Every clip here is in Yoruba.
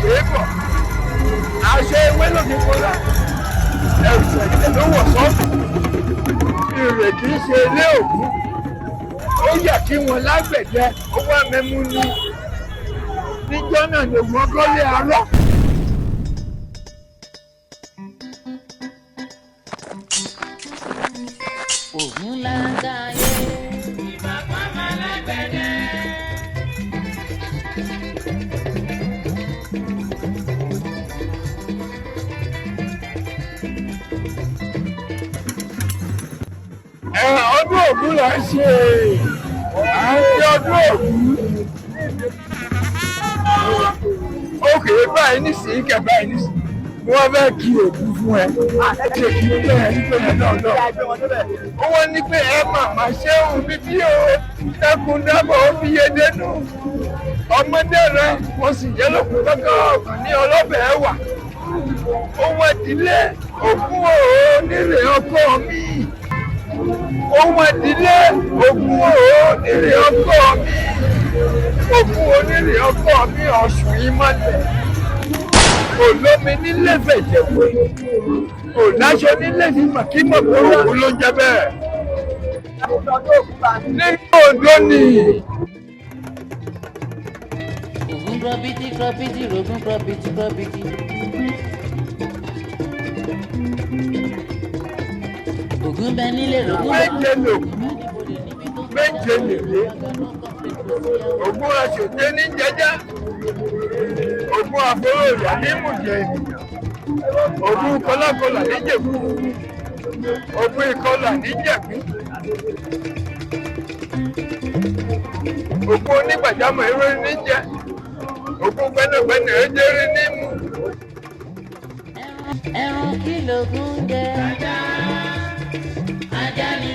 rèé bọ̀ aṣọ ewé ló fi kóra ẹ̀rù ṣẹ̀ṣẹ̀ ló wọ̀ sọ́ọ̀tù ìrètí ṣe ilé Ògún ó yà kí wọn lágbẹ̀dẹ owó mẹ́mú ní níjọ́ náà ni wọ́n kọ́lé arọ́. Ògún lákàyè bàbá máa lágbẹ̀dẹ. Ọdún Ògún là ń ṣe ọdún Ògún. Òkè báyìí nísìnyí kẹ báyìí nísìnyí wọ́n fẹ́ kí Ògún fún ẹ. Ṣé kí ló bẹ̀rẹ̀ nígbà yẹn náà náà? Ó wọ́n ní pé ẹ màmá ṣé òun bíbí o dákun dábọ̀ ó fi yé dénú. Ọmọdé rẹ wọ́n sì jẹ́ lókun lọ́gọ́ ọ̀gàn ní ọlọ́bẹ̀ ẹ̀wà. Ohun ìdílé Ògún o nílé ọkọ mi. Ohun ìdílé Ògún o nílé ọkọ mi. Ògún o nílé ọkọ mi Ọ̀ṣun ìmọ̀lẹ̀. Olómi nílé fẹ̀jẹ̀wé. Òláṣọ nílé fífà kí mọ̀kúrò Ògún ló ń jẹ bẹ́ẹ̀. Nínú Ondo ni. Ògún kọ́bìtì kọ́bìtì Ògún kọ́bìtì kọ́bìtì. Ògún bẹ nílé Ògún. Méje lògún, méje lèlé. Ògún aṣòté ní jẹjẹ. Ògún àforòyà ní mùjẹ ènìyàn. Ògún kọlákọlà ní jẹ̀bú. Ògún ìkọlà ní jẹ̀bú. Ògún onígbàjámọ̀ ewé ní jẹ. Ògún gbẹ́nàgbẹ́nà ejéré ní mú. Ẹran kí lògún jẹ? Ajá ni.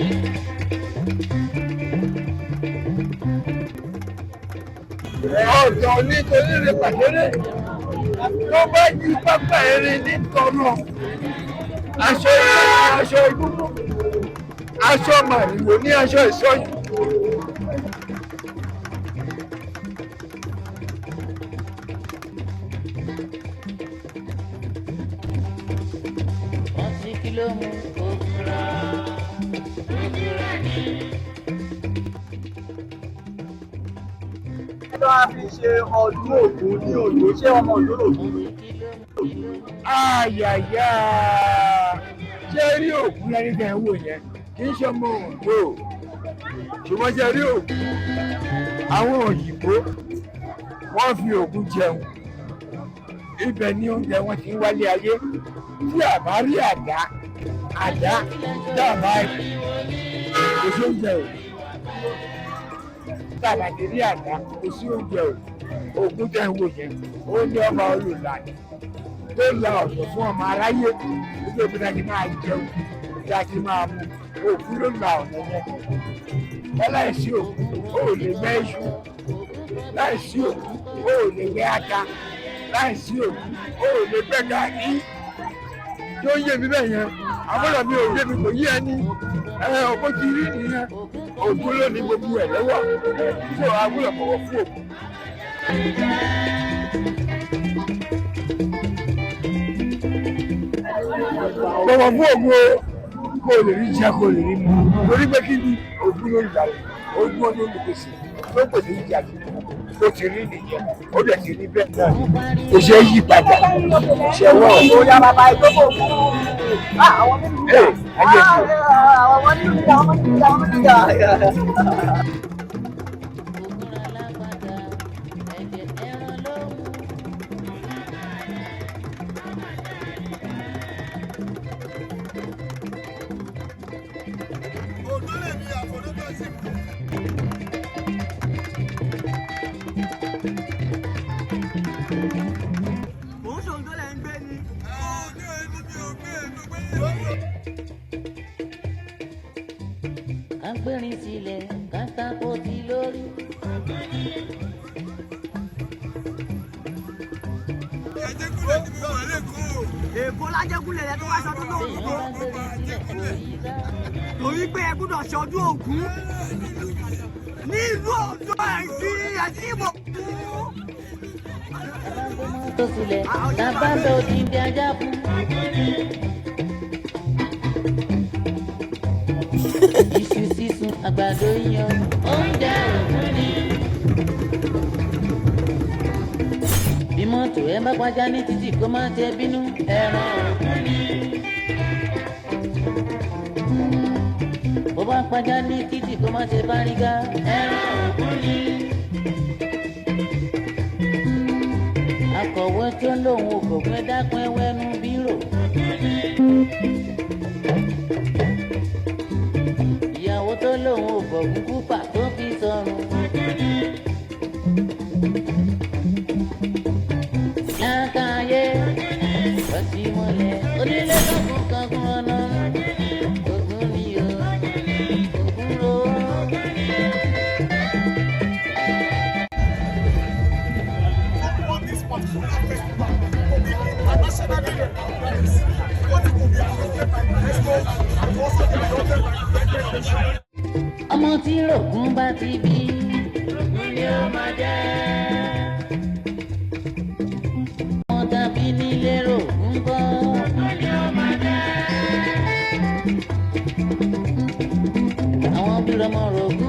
Ọ̀dọ̀ nítorí rẹ̀ pàdéré tó bá yí pápá erin ní tọ̀nà aṣọ ìlú aṣọ ìgbógbó aṣọ màrìwò ní aṣọ ìsọyìn. Wọ́n ti kí ló mú òkúra òkúra ní. Ló wá fi ṣe ọdún Ògún ní Ondo ṣé ọmọ Ondo lògún? Àyàyà ṣé rí Ògún lẹ́ni tẹ̀ ń wò yẹn kì í ṣe ọmọ Ondo ṣùgbọ́n ṣe rí Ògún àwọn òyìnbó wọ́n fi Ògún jẹun ibẹ̀ ni oúnjẹ wọn ti ń wálé ayé tí àbá rí àdá dábàá kò sí oúnjẹ o dábàá ti rí àdá kò sí oúnjẹ o Ògún tẹ̀ ń wò yẹn ó ní ọba olùlànà tó la ọ̀dọ̀ fún ọmọ aráyé nígbà tí dájú máa jẹun dájú máa mú Ògún ló la ọ̀nà yẹn láìsí Ògún ó lè gbẹ́ iṣu láìsí Ògún ó lè gbẹ́ ata láìsí Ògún ó lè gbẹ́ gàrí tó yé mi bẹ́ẹ̀ yẹn àbúrò mi ò yé mi kò yé ẹni ọkọ ti rí nìyẹn Ògún ló ní gbogbo ẹ̀ lọ́wọ́ tó àbúrò bọ̀wọ̀ fún Ògún. Bọ̀wọ̀ fún Ògún o kò lè rí jẹ kò lè rí mu torí pé kí ni Ògún ló ń darí Ògún ọdún olùpèsè ló pèsè ìjà tó ti rí nìyẹn ó dẹ̀ ti rí bẹ́ẹ̀ náà kò ṣe é yí padà ṣẹ̀wọ́ Ìyá bàbá ìgbókò fún àwọn mímú àwọn mímú. Agbérin sílẹ̀ kátàkó ti lórí. Èkó lájẹkúlẹ̀ rẹ tó wá ṣọdún lóògùn tó. Torí pé ẹ gbúdọ̀ ṣọdún Ògún ní ìlú Ondo àìsí àti ìmọ̀. tó sílẹ̀ lábá bẹ òdìdí ajá fún. Iṣu sísun àgbàdo yan oúnjẹ Ògún ni. Bí mọ́tò ẹ bá pàjá ní títì kó má ṣe bínú ẹran Ògún ni. Bó bá pàjá ní títì kó má ṣe bárígá ẹran Ògún ni. Akọ̀wé tó lóun ò kò pé dákun ẹwẹ́nu bírò. Ìyàwó tó lóun ò bọ̀gún kúpà tó fi sọ̀rùn. Lákàyé ọtí mọ́lẹ̀ onílé kankun ọ̀nà Ògún ni o Ògún ro. Ọmọ tí rògún bá ti bí Ògún ni ó máa jẹ́. Ọmọ tàbí nílé rògún bọ́ Ògún ni ó máa jẹ́. Àwọn bí ọmọ rògún